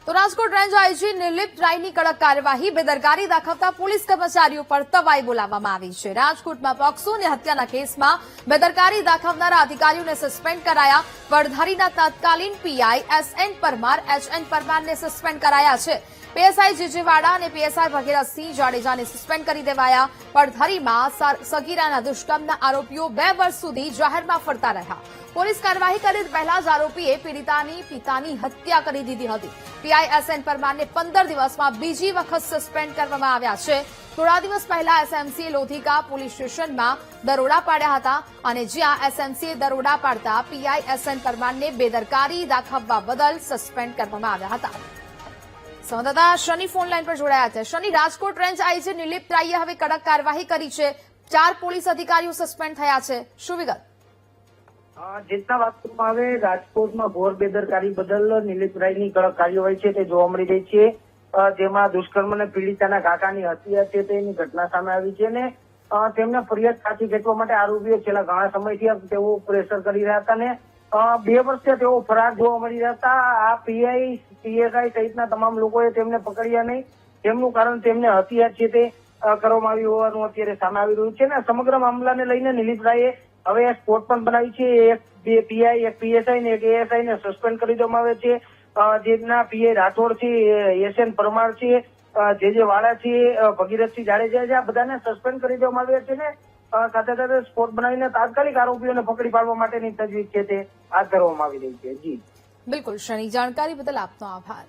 તો Rajkot range IG Nirlipt રાયની કડક કાર્યવાહી, બેદરકારી દાખવતા પોલીસ કર્મચારીઓ પર તવાઈ બોલાવવામાં આવી છે। રાજકોટમાં પોક્સો અને હત્યાના કેસમાં બેદરકારી દાખવનારા અધિકારીઓને સસ્પેન્ડ કરાયા। વડધારીના તત્કાલીન પીઆઈ એસએન પરમાર, એચએન પરમારને સસ્પેન્ડ કરાયા છે। પીએસઆઈ જીજીવાડા અને પીએસઆઈ ભગીરથસિંહ જાડેજાને સસ્પેન્ડ કરી દેવાયા। વડધારીમાં સગીરાના દુષ્કર્મના આરોપીઓ 2 વર્ષ સુધી જાહેરમાં ફરતા રહ્યા। પોલીસ કાર્યવાહી કરે પહેલા જ આરોપીએ પીડિતાની પિતાની હત્યા કરી દીધી હતી। પીઆઈ એસએન પરમારને 15 દિવસમાં બીજી વખત સસ્પેન્ડ કરવામાં આવ્યા છે। થોડા દિવસ પહેલા એસએમસીએ લોધિકા પોલીસ સ્ટેશનમાં દરોડા પાડ્યા હતા અને જ્યાં એસએમસીએ દરોડા પાડતા પીઆઈ એસએન પરમારને બેદરકારી દાખવવા બદલ સસ્પેન્ડ કરવામાં આવ્યા હતા। સંવાદદાતા શનિ ફોન લાઈન પર જોડાયા છે। શનિ, રાજકોટ રેન્જ આઈજી નિર્લિપ્ત રાયે હવે કડક કાર્યવાહી કરી છે। 4 પોલીસ અધિકારીઓ સસ્પેન્ડ થયા છે, શું વિગત? જેટલા વાત કરવામાં આવે, રાજકોટમાં ઘોર બેદરકારી બદલ નિર્લિપ્ત રાયની કડક કાર્યવાહી છે તે જોવા મળી રહી છે। જેમાં દુષ્કર્મ અને પીડિતાના કાકાની હત્યા છે તેની ઘટના સામે આવી છે અને તેમને ફરિયાદ સાચી ખેંચવા માટે આરોપીઓ છેલ્લા ઘણા સમયથી તેઓ પ્રેશર કરી રહ્યા હતા અને 2 વર્ષથી તેઓ ફરાર જોવા મળી રહ્યા હતા। આ પીઆઈ, પીએસઆઈ સહિતના તમામ લોકોએ તેમને પકડ્યા નહીં, તેમનું કારણ તેમને હત્યા છે તે કરવામાં આવી હોવાનું અત્યારે સામે આવી રહ્યું છે અને સમગ્ર મામલાને લઈને નિર્લિપ્ત રાયે હવે સ્પોટ પણ બનાવી છે। એક પીઆઈ, એક પીએસઆઈ ને એક એએસઆઈ ને સસ્પેન્ડ કરી દેવામાં આવે છે। જેના પીઆઈ રાઠોડ છે, એસએન પરમાર છે, જે વાળા છે, ભગીરથસિંહ જાડેજા છે, આ બધાને સસ્પેન્ડ કરી દેવામાં આવ્યા છે ને સાથે સાથે સ્પોટ બનાવીને તાત્કાલિક આરોપીઓને પકડી પાડવા માટેની તજવીજ છે તે હાથ ધરવામાં આવી રહી છે। જી બિલકુલ શનિ, જાણકારી બદલ આપનો આભાર।